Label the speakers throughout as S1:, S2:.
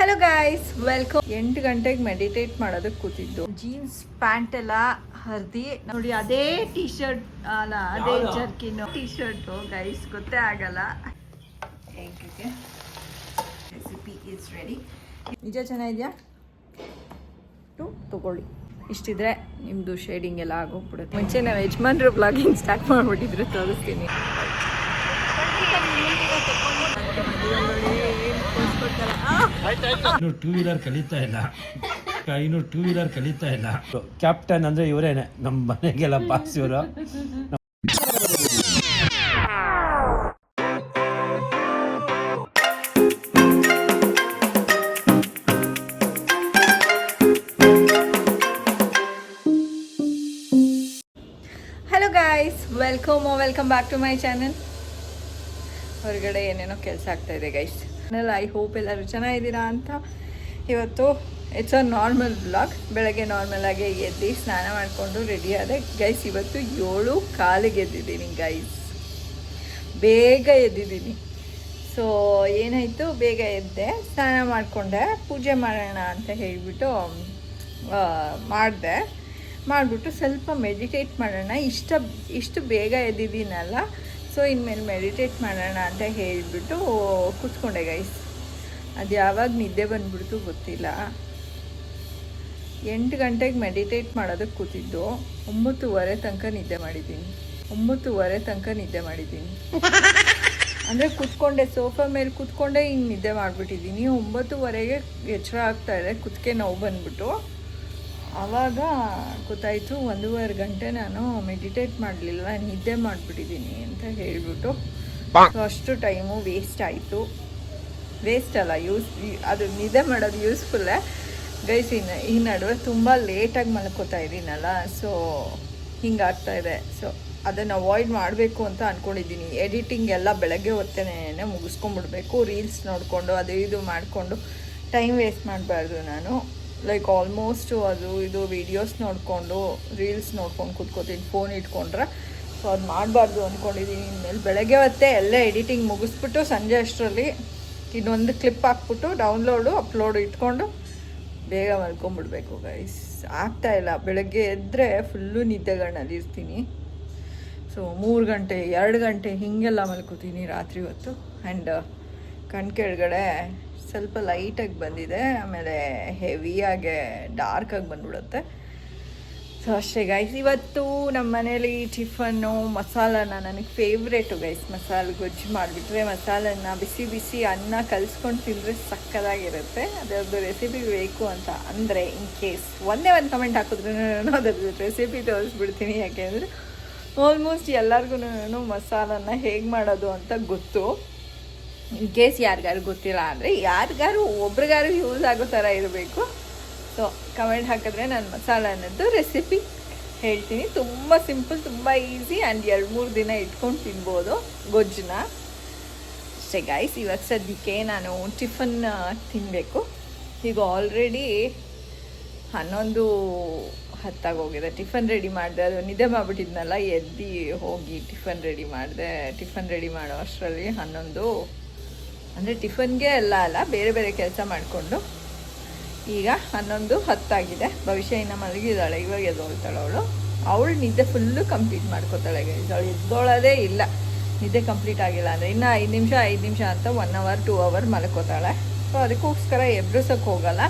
S1: Hello guys welcome. 8 ಗಂಟೆಗೆ meditate ಮಾಡೋದಕ್ಕೆ ಕೂತಿದ್ದು. Jeans pant ಎಲ್ಲ ಹರಿದಿ ನೋಡಿ, ಅದೇ ಟೀ ಶರ್ಟ್ ಅಲ್ಲ, ಅದೇ ಜರ್ಕಿನ್ ಟೀ ಶರ್ಟ್ ಗೈಸ್, ಗೊತ್ತೇ ಆಗಲ್ಲ. Recipe is ready. ನಿಜ ಚೆನ್ನಾಗಿದ್ಯಾ? ತಗೊಳ್ಳಿ. ಇಷ್ಟಿದ್ರೆ ನಿಮ್ಮದು ಶೇಡಿಂಗ್ ಎಲ್ಲ ಆಗೋಗ್ಬಿಡುತ್ತೆ. ಮುಂಚೆ ನಾವು ಯಜಮಾನ್ರು ಬ್ಲಾಗಿಂಗ್ ಸ್ಟಾರ್ಟ್ ಮಾಡಿಬಿಟ್ಟಿದ್ರು, ತೋರಿಸ್ತೀನಿ.
S2: ಟೂ ವೀಲರ್ ಕಲಿತಾ ಇಲ್ಲ, ಇನ್ನು ಟೂ ವೀಲರ್ ಕಲಿತಾ ಇಲ್ಲ. ಕ್ಯಾಪ್ಟನ್ ಅಂದ್ರೆ ಇವರೇನೆ, ನಮ್ಮ ಮನೆಗೆಲ್ಲ ಬಾಸ್ ಇವರು.
S1: Hello guys, welcome back to my channel. ಹೊರಗಡೆ ಏನೇನೋ ಕೆಲಸ ಆಗ್ತಾಯಿದೆ ಗೈಸ್. ಐ ಹೋಪ್ ಎಲ್ಲರೂ ಚೆನ್ನಾಗಿದ್ದೀರಾ ಅಂತ. ಇವತ್ತು ಇಟ್ಸ್ ಅ ನಾರ್ಮಲ್ ವ್ಲಾಗ್. ಬೆಳಗ್ಗೆ ನಾರ್ಮಲಾಗಿ ಎದ್ದು ಸ್ನಾನ ಮಾಡಿಕೊಂಡು ರೆಡಿ ಆದೆ ಗೈಸ್. ಇವತ್ತು 7:15 ಎದ್ದಿದ್ದೀನಿ ಗೈಸ್, ಬೇಗ ಎದ್ದಿದ್ದೀನಿ. ಸೊ ಏನಾಯಿತು, ಬೇಗ ಎದ್ದೆ, ಸ್ನಾನ ಮಾಡಿಕೊಂಡೆ, ಪೂಜೆ ಮಾಡೋಣ ಅಂತ ಹೇಳಿಬಿಟ್ಟು ಮಾಡಿಬಿಟ್ಟು ಸ್ವಲ್ಪ ಮೆಡಿಟೇಟ್ ಮಾಡೋಣ. ಇಷ್ಟು ಬೇಗ ಎದ್ದಿದ್ದೀನಲ್ಲ, ಸೊ ಇನ್ಮೇಲೆ ಮೆಡಿಟೇಟ್ ಮಾಡೋಣ ಅಂತ ಹೇಳಿಬಿಟ್ಟು ಕೂತ್ಕೊಂಡೆ ಗೈಸ್. ಅದು ಯಾವಾಗ ನಿದ್ದೆ ಬಂದುಬಿಡ್ತು ಗೊತ್ತಿಲ್ಲ. 8 ಗಂಟೆಗೆ ಮೆಡಿಟೇಟ್ ಮಾಡೋದಕ್ಕೆ ಕೂತಿದ್ದು, 9:30 ತನಕ ನಿದ್ದೆ ಮಾಡಿದ್ದೀನಿ. ಅಂದರೆ ಕೂತ್ಕೊಂಡೆ, ಸೋಫಾ ಮೇಲೆ ಕೂತ್ಕೊಂಡೆ ಹಿಂಗೆ ನಿದ್ದೆ ಮಾಡಿಬಿಟ್ಟಿದ್ದೀನಿ. 9:30ಗೆ ಎಚ್ಚರ ಆಗ್ತಾಯಿದೆ, ಕುತ್ತಿಗೆ ನೋವು ಬಂದುಬಿಟ್ಟು. ಆವಾಗ ಗೊತ್ತಾಯಿತು 1.5 ಗಂಟೆ ನಾನು ಮೆಡಿಟೇಟ್ ಮಾಡಲಿಲ್ಲ, ನಿದ್ದೆ ಮಾಡಿಬಿಟ್ಟಿದ್ದೀನಿ ಅಂತ ಹೇಳಿಬಿಟ್ಟು. ಸೊ ಅಷ್ಟು ಟೈಮು ವೇಸ್ಟ್ ಆಯಿತು. ವೇಸ್ಟ್ ಅಲ್ಲ, ಅದು ನಿದ್ದೆ ಮಾಡೋದು ಯೂಸ್ಫುಲ್ಲೇ ಗೈಸ್. ಈ ನಡುವೆ ತುಂಬ ಲೇಟಾಗಿ ಮಲ್ಕೋತಾ ಇದ್ದೀನಲ್ಲ, ಸೊ ಹಿಂಗಾಗ್ತಾಯಿದೆ. ಸೊ ಅದನ್ನು ಅವಾಯ್ಡ್ ಮಾಡಬೇಕು ಅಂತ ಅಂದ್ಕೊಂಡಿದ್ದೀನಿ. ಎಡಿಟಿಂಗ್ ಎಲ್ಲ ಬೆಳಗ್ಗೆ ಹೊತ್ತೇನೆ ಮುಗಿಸ್ಕೊಂಡ್ಬಿಡ್ಬೇಕು. ರೀಲ್ಸ್ ನೋಡಿಕೊಂಡು ಅದು ಇದು ಮಾಡಿಕೊಂಡು ಟೈಮ್ ವೇಸ್ಟ್ ಮಾಡಬಾರ್ದು ನಾನು. ಲೈಕ್ ಆಲ್ಮೋಸ್ಟ್ ಅದು ಇದು ವೀಡಿಯೋಸ್ ನೋಡಿಕೊಂಡು ರೀಲ್ಸ್ ನೋಡ್ಕೊಂಡು ಕೂತ್ಕೋತೀನಿ ಫೋನ್ ಇಟ್ಕೊಂಡ್ರೆ. ಸೊ ಅದು ಮಾಡಬಾರ್ದು ಅಂದ್ಕೊಂಡಿದ್ದೀನಿ. ಇನ್ಮೇಲೆ ಬೆಳಗ್ಗೆ ಹೊತ್ತೇ ಎಲ್ಲ ಎಡಿಟಿಂಗ್ ಮುಗಿಸ್ಬಿಟ್ಟು ಸಂಜೆ ಅಷ್ಟರಲ್ಲಿ ಇನ್ನೊಂದು ಕ್ಲಿಪ್ ಹಾಕ್ಬಿಟ್ಟು ಡೌನ್ಲೋಡು ಅಪ್ಲೋಡು ಇಟ್ಕೊಂಡು ಬೇಗ ಮಲ್ಕೊಂಬಿಡ್ಬೇಕು ಗೈಸ್. ಆಗ್ತಾಯಿಲ್ಲ, ಬೆಳಗ್ಗೆ ಎದ್ದರೆ ಫುಲ್ಲು ನಿದ್ದೆಗಳನ್ನಲ್ಲಿ ಇರ್ತೀನಿ. ಸೊ 3 ಗಂಟೆ 2 ಗಂಟೆ ಹೀಗೆಲ್ಲ ಮಲ್ಕೋತೀನಿ ರಾತ್ರಿ ಹೊತ್ತು. ಆ್ಯಂಡ್ ಕಣ್ ಕೆಳಗಡೆ ಸ್ವಲ್ಪ ಲೈಟಾಗಿ ಬಂದಿದೆ, ಆಮೇಲೆ ಹೆವಿಯಾಗೆ ಡಾರ್ಕಾಗಿ ಬಂದ್ಬಿಡುತ್ತೆ. ಸೊ ಅಷ್ಟೇ ಗೈಸ್. ಇವತ್ತು ನಮ್ಮ ಮನೇಲಿ ಟಿಫನ್ನು ಮಸಾಲನ, ನನಗೆ ಫೇವ್ರೇಟು ಗೈಸ್. ಮಸಾಲೆ ಗೊಜ್ಜು ಮಾಡಿಬಿಟ್ರೆ ಮಸಾಲನ್ನ ಬಿಸಿ ಅನ್ನ ಕಲಿಸ್ಕೊಂಡು ತಿಂದರೆ ಸಕ್ಕದಾಗಿರುತ್ತೆ. ಅದರದ್ದು ರೆಸಿಪಿ ಬೇಕು ಅಂತ ಅಂದರೆ ಇನ್ ಕೇಸ್ ಒಂದೇ ಒಂದು ಕಮೆಂಟ್ ಹಾಕಿದ್ರೆ ನಾನು ಅದರದ್ದು ರೆಸಿಪಿ ತೋರಿಸ್ಬಿಡ್ತೀನಿ. ಯಾಕೆಂದರೆ ಆಲ್ಮೋಸ್ಟ್ ಎಲ್ಲರಿಗೂ ಮಸಾಲನ್ನ ಹೇಗೆ ಮಾಡೋದು ಅಂತ ಗೊತ್ತು. ಇನ್ ಕೇಸ್ ಯಾರಿಗಾರು ಗೊತ್ತಿಲ್ಲ ಅಂದರೆ ಒಬ್ರಿಗಾರು ಯೂಸ್ ಆಗೋ ಥರ ಇರಬೇಕು. ಸೊ ಕಮೆಂಟ್ ಹಾಕಿದ್ರೆ ನಾನು ಮಸಾಲ ಅನ್ನೋದು ರೆಸಿಪಿ ಹೇಳ್ತೀನಿ. ತುಂಬ ಸಿಂಪಲ್, ತುಂಬ ಈಸಿ, ಆ್ಯಂಡ್ 2-3 ದಿನ ಇಟ್ಕೊಂಡು ತಿನ್ಬೋದು ಗೊಜ್ಜನ್ನ. ಅಷ್ಟೇ ಗೈಸ್. ಇವಾಗ ಸದ್ಯಕ್ಕೆ ನಾನು ಟಿಫನ್ ತಿನ್ನಬೇಕು. ಈಗ ಆಲ್ರೆಡಿ 11:10 ಹೋಗಿದೆ. ಟಿಫನ್ ರೆಡಿ ಮಾಡಿದೆ, ಅದು ನಿದ್ದೆ ಮಾಡಿಬಿಟ್ಟಿದ್ನಲ್ಲ, ಎದ್ದು ಹೋಗಿ ಟಿಫನ್ ರೆಡಿ ಮಾಡೋ ಅಷ್ಟರಲ್ಲಿ 11, ಅಂದರೆ ಟಿಫನ್ಗೆ ಅಲ್ಲ ಬೇರೆ ಬೇರೆ ಕೆಲಸ ಮಾಡಿಕೊಂಡು ಈಗ 11:10 ಆಗಿದೆ. ಭವಿಷ್ಯ ಇನ್ನು ಮಲಗಿದ್ದಾಳೆ, ಇವಾಗ ಎದ್ದೋಳ್ತಾಳೆ ಅವಳು ನಿದ್ದೆ ಫುಲ್ಲು ಕಂಪ್ಲೀಟ್ ಮಾಡ್ಕೋತಾಳೆ ಗೈಸ್. ಅವಳು ಎದ್ದೋಳೋದೇ ಇಲ್ಲ, ನಿದ್ದೆ ಕಂಪ್ಲೀಟ್ ಆಗಿಲ್ಲ ಅಂದರೆ ಇನ್ನು 5 ನಿಮಿಷ ಅಂತ 1 ಅವರ್ 2 ಅವರ್ ಮಲ್ಕೋತಾಳೆ. ಸೊ ಅದಕ್ಕೋಸ್ಕರ ಎಬ್ರಿಸೋಕ್ಕೆ ಹೋಗಲ್ಲ.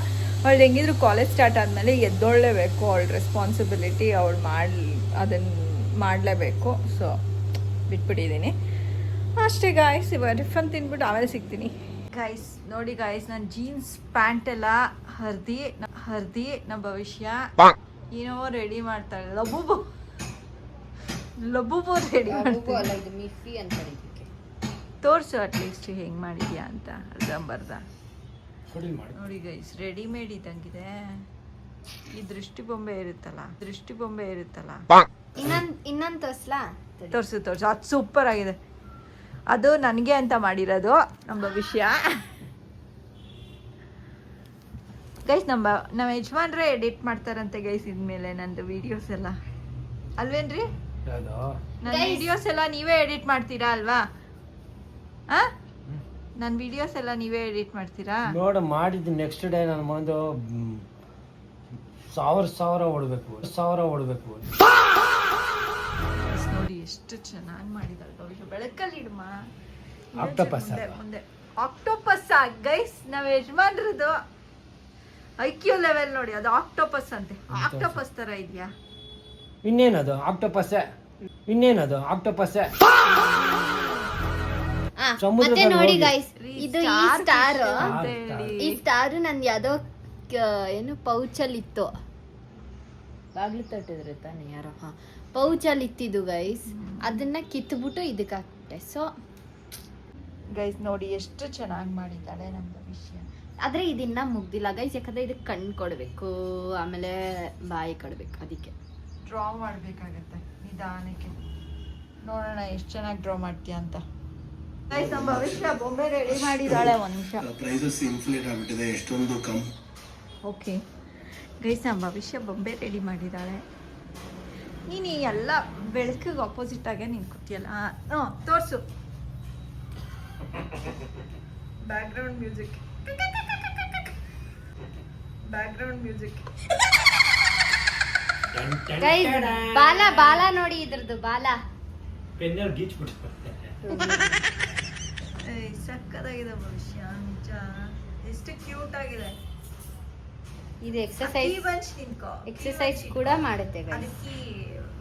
S1: ಅವಳು ಹೆಂಗಿದ್ರು ಕಾಲೇಜ್ ಸ್ಟಾರ್ಟ್ ಆದಮೇಲೆ ಎದ್ದೊಳ್ಳೇಬೇಕು, ಅವಳ ರೆಸ್ಪಾನ್ಸಿಬಿಲಿಟಿ, ಅವಳು ಅದನ್ನು ಮಾಡಲೇಬೇಕು. ಸೊ ಬಿಟ್ಬಿಟ್ಟಿದ್ದೀನಿ ಅಷ್ಟೇ ಗಾಯ್ಸ್. ಇವಾಗ ಟಿಫನ್ ತಿನ್ಬಿಟ್ಟು ಆಮೇಲೆ ಸಿಗ್ತೀನಿ ಗೈಸ್. ನೋಡಿ ಗಾಯ್ಸ್, ನಾನು ಜೀನ್ಸ್ ಪ್ಯಾಂಟ್ ಎಲ್ಲ ಹರಿದಿ ನಮ್ಮ ಭವಿಷ್ಯ ಏನೋ ರೆಡಿ ಮಾಡ್ತಾಳೆ. ಲಬ್ಬುಬು ರೆಡಿ ತೋರಿಸು ಅಟ್ಲೀಸ್ಟ್ ಹೆಂಗೆ ಮಾಡಿದ್ಯಾ ಅಂತ ಅರ್ಧಂಬರ್ಧ. ನೋಡಿ ಗೈಸ್, ರೆಡಿಮೇಡ್ ಇದ್ದಂಗಿದೆ. ಈ ದೃಷ್ಟಿ ಬೊಂಬೆ ಇರುತ್ತಲ್ಲ
S3: ಇನ್ನೊಂದು
S1: ತೋರಿಸು. ಅದು ಸೂಪರ್ ಆಗಿದೆ. ಅದು ನನಗೆ ಅಂತ ಮಾಡಿರೋದು ನಮ್ಮ ಭವಿಷ್ಯ ಗೈಸ್. ನಮ್ಮ ಯಜಮಾನ್ರೆ ಎಡಿಟ್ ಮಾಡ್ತಾರಂತೆ ಗೈಸ್ ಇದ್ಮೇಲೆ ನಂದು ವೀಡಿಯೋಸ್ ಎಲ್ಲ, ಅಲ್ವೇನ್ರಿ? ನನ್ನ ವೀಡಿಯೋಸ್ ಎಲ್ಲ ನೀವೇ ಎಡಿಟ್ ಮಾಡ್ತೀರಾ ಅಲ್ವಾ? ನನ್ನ ವಿಡಿಯೋಸ್ ಎಲ್ಲ ನೀವೇ ಎಡಿಟ್ ಮಾಡ್ತೀರಾ?
S2: ಮಾಡಿದ್ದು ನೆಕ್ಸ್ಟ್ ಡೇ ನಾನು ಬಂದು ಸಾವಿರ ಓಡಬೇಕು.
S1: ನೋಡಿ ಎಷ್ಟು ಚೆನ್ನಾಗಿ ಮಾಡಿದಾಳೆ ಭವಿಷ್ಯ. ಬೆಳಕಲ್ಲಿ ಇಡಮ್ಮ.
S2: ಆಕ್ಟೋಪಸ್
S1: ಮುಂದೆ ಆಕ್ಟೋಪಸ್ ಗೈಸ್, ನಾವ್ ಯಜಮಾನ್ರದ್ದು IQ ಲೆವೆಲ್ ನೋಡಿ, ಅದು ಆಕ್ಟೋಪಸ್ ಅಂತೆ. ಆಕ್ಟೋಪಸ್ ತರ ಇದೆಯಾ?
S2: ಇನ್ನೇನದು ಆಕ್ಟೋಪಸ್.
S3: ಮತ್ತೆ ನೋಡಿ ಗೈಸ್, ಇದು ಈ
S1: ಹೇಳಿ.
S3: ಸ್ಟಾರ್ ನನ್ ಯಾವ್ದೋ ಏನು ಪೌಚಲ್ಲಿ ಇತ್ತು. ಬಾಗ್ಲು ತಟ್ಟಿದ್ರೆ ತಾನೆ ಯಾರೋ ಪೌಚಲ್ಲಿ ಇತ್ತಿದ್ದು ಗೈಸ್. ಅದನ್ನ ಕಿತ್ಬಿಟ್ಟು ಇದಕ್ಕೆ ಹಾಕ್ಬಿಟ್ಟೆ. ಸೊ
S1: ಗೈಸ್ ನೋಡಿ ಎಷ್ಟು ಚೆನ್ನಾಗಿ ಮಾಡಿದ್ದಾಳೆ ನಮ್ಮ ವಿಷಯ.
S3: ಆದ್ರೆ ಇದನ್ನ ಮುಗ್ದಿಲ್ಲ ಗೈಸ್, ಯಾಕಂದ್ರೆ ಇದಕ್ಕೆ ಕಣ್ಣು ಕೊಡ್ಬೇಕು, ಆಮೇಲೆ ಬಾಯಿ ಕೊಡ್ಬೇಕು. ಅದಕ್ಕೆ
S1: ಡ್ರಾ ಮಾಡ್ಬೇಕಾಗತ್ತೆ ನಿಧಾನಕ್ಕೆ. ನೋಡೋಣ ಎಷ್ಟು ಚೆನ್ನಾಗಿ ಡ್ರಾ ಮಾಡ್ತೀಯ ಅಂತ. ಗೈಸ್ ನಮ್ಮ ಭವಿಷ್ಯ ಬೊಂಬೆ ರೆಡಿ ಮಾಡಿದಾಳೆ. ಒಂದು ನಿಮಿಷ.
S4: ಪ್ರೈಸಸ್ ಇನ್ಫ್ಲೇಟ್ ಆಗ್ಬಿಟ್ಟಿದೆ ಎಷ್ಟೊಂದು ಕಮ್.
S1: ಓಕೆ ಗೈಸ್ ನಮ್ಮ ಭವಿಷ್ಯ ಬೊಂಬೆ ರೆಡಿ ಮಾಡಿದ್ದಾಳೆ. ನೀನು ಎಲ್ಲ ಬೆಳಕಿಗೆ ಆಪೋಸಿಟ್ ಆಗೇ ನೀನು ಕೂತಿಯಲ್ಲ. ತೋರಿಸು. Background music.
S3: ಗೈಸ್ ಬಾಲ ನೋಡಿ, ಇದ್ರದ್ದು ಬಾಲ
S2: ಪೆನ್ನಲ್ಲಿ ಗೀಚ್ಬಿಟ್ಟು
S1: ಸಕ್ಕದಾಗಿದೆ ಭವಿಷ್ಯ, ನಿಜ. ಎಷ್ಟು ಕ್ಯೂಟ್ ಆಗಿದೆ.
S3: ಇದು ಎಕ್ಸರ್ಸೈಸ್
S1: ಬಂಚ್ ನಿಂತ್ಕೋ.
S3: ಎಕ್ಸರ್ಸೈಸ್ ಕೂಡ ಮಾಡುತ್ತೆ ಗೈಸ್.
S1: ಅದಕ್ಕೆ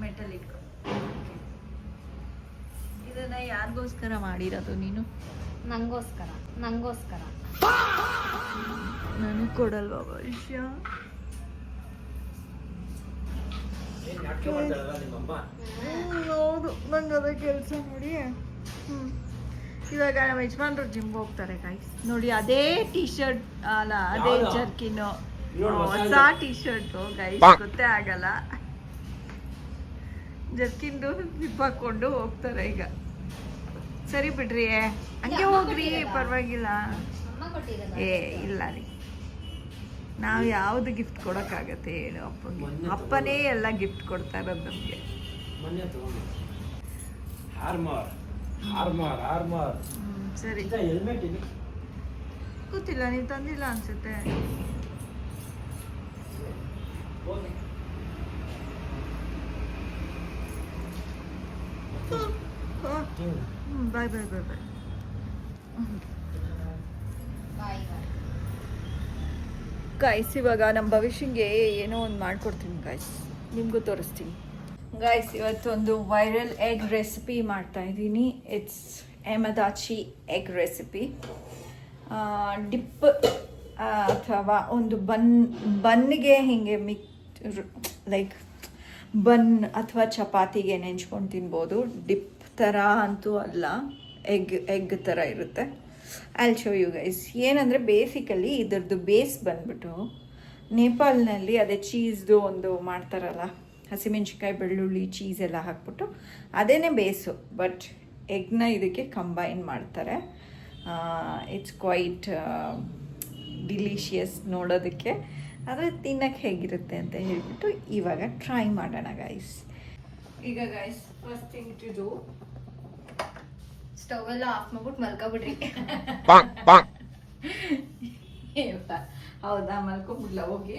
S1: ಮೆಟಲ್ ಇಟ್ಕೋ. ಇದನ್ನ ಯಾರಿಗೋಸ್ಕರ ಮಾಡಿರೋದು ನೀನು?
S3: ನಂಗೋಸ್ಕರ.
S1: ನನಗೆ ಕೊಡಲ್ವಾ ಭವಿಷ್ಯ? ಹೌದು, ನಂಗೆ ಅದೇ ಕೆಲಸ ನೋಡಿ. ಇವಾಗ ನಮ್ಮ ಯಜಮಾನ್ರು ಜಿಮ್ಗೆ ಹೋಗ್ತಾರೆ ಗೈಸ್. ನೋಡಿ ಅದೇ ಟಿ ಶರ್ಟ್ ಅಲ್ಲ, ಅದೇ ಜರ್ಕಿನು, ಹೊಸ ಟಿ ಶರ್ಟು ಗೈಸ್, ಗೊತ್ತೇ ಆಗಲ್ಲ. ಜರ್ಕಿಂದು ಜಿಪ್ ಹಾಕೊಂಡು ಹೋಗ್ತಾರೆ ಈಗ. ಸರಿ ಬಿಡ್ರಿ, ಹಂಗೆ ಹೋಗ್ರಿ, ಪರವಾಗಿಲ್ಲ. ಏ ಇಲ್ಲ ರೀ, ನಾವು ಯಾವ್ದು ಗಿಫ್ಟ್ ಕೊಡೋಕ್ಕಾಗತ್ತೆ ಹೇಳು ಅಪ್ಪಗೆ? ಅಪ್ಪನೇ ಎಲ್ಲ ಗಿಫ್ಟ್ ಕೊಡ್ತಾ ಇರೋದು ನಮಗೆ. ಸರಿ ಕೂತಿಲ್ಲ, ನೀವು ತಂದಿಲ್ಲ ಅನ್ಸುತ್ತೆ. ಬಾಯ್. ಗಾಯ್ಸ್ ಇವಾಗ ನಮ್ಮ ಭವಿಷ್ಯಂಗೆ ಏನೋ ಒಂದು ಮಾಡ್ಕೊಡ್ತೀನಿ ಗಾಯ್ಸ್, ನಿಮಗೂ ತೋರಿಸ್ತೀನಿ. ಗಾಯ್ಸ್ ಇವತ್ತೊಂದು ವೈರಲ್ ಎಗ್ ರೆಸಿಪಿ ಮಾಡ್ತಾ ಇದ್ದೀನಿ. ಇಟ್ಸ್ ಎಮದಾಚಿ ಎಗ್ ರೆಸಿಪಿ. ಡಿಪ್ ಅಥವಾ ಒಂದು ಬನ್ನಿಗೆ ಹೀಗೆ ಲೈಕ್ ಬನ್ ಅಥವಾ ಚಪಾತಿಗೆ ನೆಂಚ್ಕೊಂಡು ತಿನ್ಬೋದು. ಡಿಪ್ ಥರ ಅಂತೂ ಅಲ್ಲ, ಎಗ್ ಥರ ಇರುತ್ತೆ. I'll show you guys. ಏನಂದರೆ ಬೇಸಿಕಲಿ ಇದರದ್ದು ಬೇಸ್ ಬಂದ್ಬಿಟ್ಟು ನೇಪಾಲ್ನಲ್ಲಿ ಅದೇ ಚೀಸ್ದು ಒಂದು ಮಾಡ್ತಾರಲ್ಲ, ಹಸಿಮೆಣ್ಸಿನ್ಕಾಯಿ, ಬೆಳ್ಳುಳ್ಳಿ, ಚೀಸ್ ಎಲ್ಲ ಹಾಕ್ಬಿಟ್ಟು ಅದೇನೇ ಬೇಸು. ಬಟ್ ಎಗ್ನ ಇದಕ್ಕೆ ಕಂಬೈನ್ ಮಾಡ್ತಾರೆ. ಇಟ್ಸ್ ಕ್ವೈಟ್ ಡಿಲಿಷಿಯಸ್ ನೋಡೋದಕ್ಕೆ. ಆದರೆ ತಿನ್ನಕ್ಕೆ ಹೇಗಿರುತ್ತೆ ಅಂತ ಹೇಳ್ಬಿಟ್ಟು ಇವಾಗ ಟ್ರೈ ಮಾಡೋಣ ಗೈಸ್. ಈಗ guys first thing to do,
S3: stove ಎಲ್ಲ ಆಫ್ ಮಾಡ್ಬಿಟ್ಟು ಮಲ್ಕೊಬಿಡ್ರಿ.
S1: ಹೌದಾ, ಮಲ್ಕೊಬಿಡ್ಲ? ಹೋಗಿ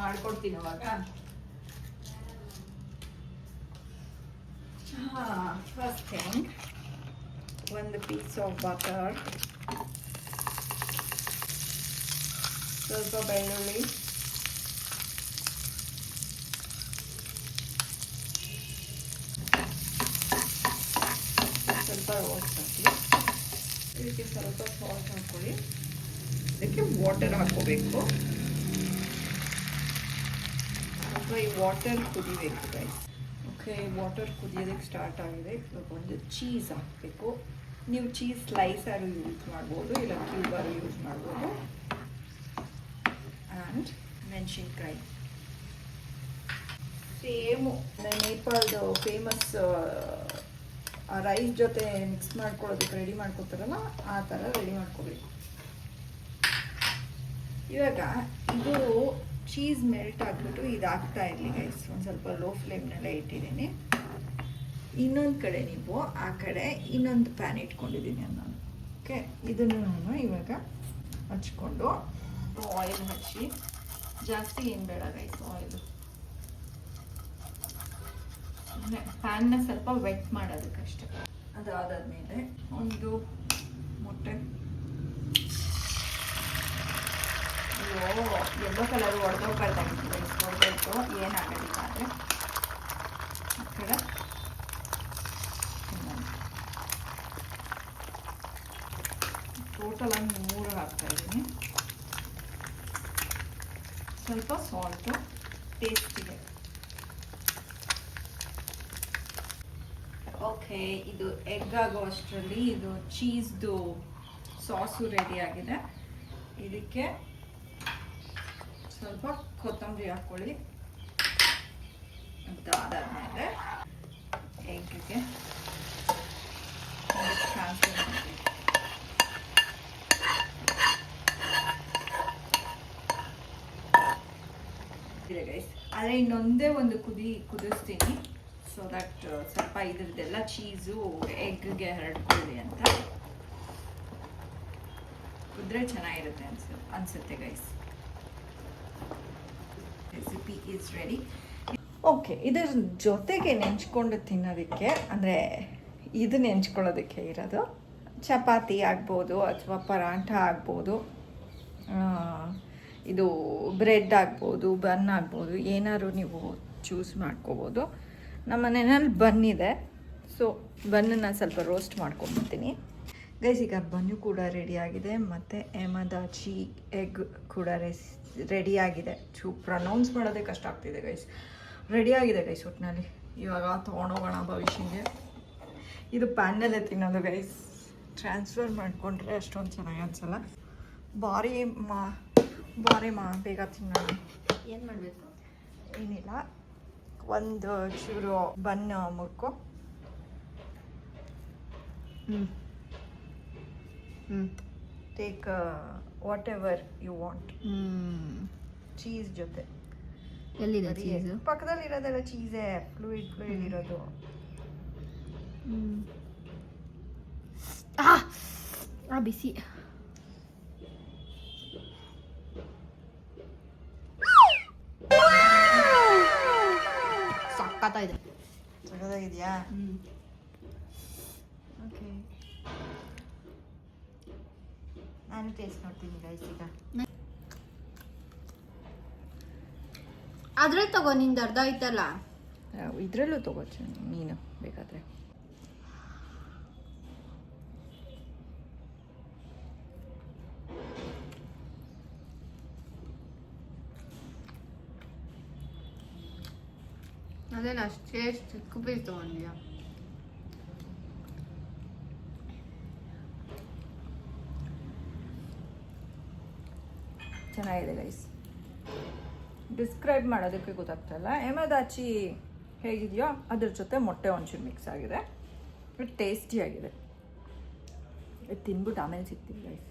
S1: ಮಾಡ್ಕೊಡ್ತೀನಿ ಅವಾಗ. ಫಸ್ಟ್ ಥಿಂಗ್, ಒಂದು ಪೀಸ್ ಆಫ್ ಬಟರ್, ಸ್ವಲ್ಪ ಬೆಳ್ಳುಳ್ಳಿ, ಸ್ವಲ್ಪ ರೋಸ್ಟ್ ಹಾಕಿ, ಇದಕ್ಕೆ ಸ್ವಲ್ಪ ಸಾಲ್ಟ್ ಹಾಕ್ಕೊಳ್ಳಿ. ಇದಕ್ಕೆ ವಾಟರ್ ಹಾಕೋಬೇಕು. ಸ್ವಲ್ಪ ಈ ವಾಟರ್ ಕುದಿಬೇಕು ಗೈಸ್. ಓಕೆ, ವಾಟರ್ ಕುದಿಯೋದಕ್ಕೆ ಸ್ಟಾರ್ಟ್ ಆಗಿದೆ. ಇವಾಗ ಒಂದು ಚೀಸ್ ಹಾಕಬೇಕು. ನೀವು ಚೀಸ್ ಸ್ಲೈಸರು ಯೂಸ್ ಮಾಡ್ಬೋದು, ಇಲ್ಲ ಕ್ಯೂಬರು ಯೂಸ್ ಮಾಡ್ಬೋದು. ಆ್ಯಂಡ್ ಮೆಣಸಿನ್ಕಾಯಿ ಸೇಮು ನೇಪಾಳದ ಫೇಮಸ್ ರೈಸ್ ಜೊತೆ ಮಿಕ್ಸ್ ಮಾಡ್ಕೊಳ್ಳೋದಕ್ಕೆ ರೆಡಿ ಮಾಡ್ಕೊತಾರಲ್ಲ, ಆ ಥರ ರೆಡಿ ಮಾಡ್ಕೋಬೇಕು. ಇವಾಗ ಇದು ಚೀಸ್ ಮೆಲ್ಟ್ ಆಗಿಬಿಟ್ಟು ಇದು ಆಗ್ತಾ ಇರಲಿ ಗೈಸ್. ಒಂದು ಸ್ವಲ್ಪ ಲೋ ಫ್ಲೇಮ್ನೆಲ್ಲ ಇಟ್ಟಿದ್ದೀನಿ. ಇನ್ನೊಂದು ಕಡೆ ನೀವು ಆ ಕಡೆ ಇನ್ನೊಂದು ಪ್ಯಾನ್ ಇಟ್ಕೊಂಡಿದ್ದೀನಿ ನಾನು. ಓಕೆ, ಇದನ್ನು ನಾನು ಇವಾಗ ಹಚ್ಕೊಂಡು ಆಯಿಲ್ ಹಚ್ಚಿ, ಜಾಸ್ತಿ ಏನು ಬೇಡ ಗೈಸ್ ಆಯಿಲು, ಪ್ಯಾನ್ನ ಸ್ವಲ್ಪ ವೆಟ್ ಮಾಡೋದಕ್ಕಷ್ಟೆ. ಅದಾದಾದ್ಮೇಲೆ ಒಂದು ಮೊಟ್ಟೆ, ಎಲ್ಲೋ ಕಲರ್ ಹೊಡೆದೋಗ್ಬಾರ್ದಾಗಿತ್ತು ಗೈಸ್, ಹೊಡೆದೋಯ್ತು ಏನಾಗೋದಿಲ್ಲ. ಆದರೆ ಆ ಕಡೆ ಟೋಟಲ್ ಆಗಿ 3 ಹಾಕ್ತಾಯಿದ್ದೀನಿ. ಸ್ವಲ್ಪ ಸಾಲ್ಟು ಟೇಸ್ಟಿಗೆ. ಓಕೆ, ಇದು ಎಗ್ ಆಗೋ ಅಷ್ಟರಲ್ಲಿ ಇದು ಚೀಸ್ದು ಸಾಸು ರೆಡಿ ಆಗಿದೆ. ಇದಕ್ಕೆ ಸ್ವಲ್ಪ ಕೊತ್ತಂಬರಿ ಹಾಕ್ಕೊಳ್ಳಿ. ಅದಾದಮೇಲೆ ಎಗ್ಗೆ ಟ್ರಾನ್ಸ್ಫರ್ ಮಾಡಿ. ಆದರೆ ಇನ್ನೊಂದೇ ಒಂದು ಕುದಿಸ್ತೀನಿ, ಸೊ ದಟ್ ಸ್ವಲ್ಪ ಇದ್ರದ್ದೆಲ್ಲ ಚೀಸು ಎಗ್ಗೆ ಹರಡ್ಕೊಳ್ಳಿ ಅಂತ. ಕುದ್ರೆ ಚೆನ್ನಾಗಿರುತ್ತೆ ಅನ್ಸುತ್ತೆ guys. Recipe is ready. Okay, ಇದರ ಜೊತೆಗೆ ನೆಂಚ್ಕೊಂಡು ತಿನ್ನೋದಕ್ಕೆ, ಅಂದರೆ ಇದು ನೆಂಚ್ಕೊಳ್ಳೋದಕ್ಕೆ ಇರೋದು ಚಪಾತಿ ಆಗ್ಬೋದು ಅಥವಾ ಪರಾಠ ಆಗ್ಬೋದು, ಇದು ಬ್ರೆಡ್ ಆಗ್ಬೋದು, ಬನ್ ಆಗ್ಬೋದು, ಏನಾದ್ರು ನೀವು ಚೂಸ್ ಮಾಡ್ಕೋಬೋದು. ನಮ್ಮ ಮನೆಯಲ್ಲಿ ಬನ್ ಇದೆ, ಸೊ ಬನ್ನನ್ನು ಸ್ವಲ್ಪ ರೋಸ್ಟ್ ಮಾಡ್ಕೊಂಡ್ಬಿಡ್ತೀನಿ ಗೈಸ್. ಈಗ ಬನ್ನು ಕೂಡ ರೆಡಿಯಾಗಿದೆ, ಮತ್ತು ಎಮದಾಚಿ ಎಗ್ ಕೂಡ ರೆಡಿಯಾಗಿದೆ. ಪ್ರೊನೌನ್ಸ್ ಮಾಡೋದೇ ಕಷ್ಟ ಆಗ್ತಿದೆ ಗೈಸ್. ರೆಡಿಯಾಗಿದೆ ಗೈಸ್ ಒಟ್ಟಿನಲ್ಲಿ. ಇವಾಗ ತೊಗೊಂಡೋಗೋಣ ಭವಿಷ್ಯಗೆ. ಇದು ಪ್ಯಾನ್ನಲ್ಲೇ ತಿನ್ನೋದು ಗೈಸ್. ಟ್ರಾನ್ಸ್ಫರ್ ಮಾಡಿಕೊಂಡ್ರೆ ಅಷ್ಟೊಂದು ಚೆನ್ನಾಗಿ ಅನ್ಸಲ್ಲ. ಭಾರಿ ಬೇಗ ತಿನ್ನೋಣ.
S3: ಏನು ಮಾಡಬೇಕು?
S1: ಏನಿಲ್ಲ, ಒಂದು ಚೂರು ಬನ್ ಮುರ್ಕೊ. Take whatever you want. Cheese ಜೊತೆ
S3: ಎಲ್ಲಿದೆ ಚೀಸು?
S1: ಪಕ್ಕದಲ್ಲಿ ಇರೋದೆಲ್ಲ ಚೀಸೇ, ಫ್ಲೂಯಿಡ್ ಇರೋದು.
S3: ಬಿಸಿ. ಸಕ್ಕತ್ತಾಗಿದೆ.
S1: ಸಕ್ಕತ್ತಾಗಿದೆಯಾ? ಓಕೆ, ನಾನು ಟೇಸ್ಟ್ ನೋಡ್ತೀನಿ ಗೈಸ್ ಈಗ.
S3: ಅದ್ರಲ್ಲಿ ತಗೋ, ನಿಂದು ಅರ್ಧ ಆಯ್ತಲ್ಲ.
S1: ಇದರಲ್ಲೂ ತಗೋಚು ನೀನು ಬೇಕಾದರೆ.
S3: ಅದೇನು ಅಷ್ಟೇ ಚಿಕ್ಕ ಪೀಸ್ ತೊಗೊಂಡಿಯಾ?
S1: ಚೆನ್ನಾಗಿದೆ ಗೈಸ್. ಡಿಸ್ಕ್ರೈಬ್ ಮಾಡೋದಕ್ಕೆ ಗೊತ್ತಾಗ್ತಾಯಿಲ್ಲ. ಎಮದಾಚಿ ಹೇಗಿದೆಯೋ ಅದ್ರ ಜೊತೆ ಮೊಟ್ಟೆ ಒಂಚೂರು ಮಿಕ್ಸ್ ಆಗಿದೆ. ಟೇಸ್ಟಿಯಾಗಿದೆ. ಇದು ತಿನ್ಬಿಟ್ಟು ಆಮೇಲೆ ಸಿಗ್ತೀವಿ ಗೈಸ್.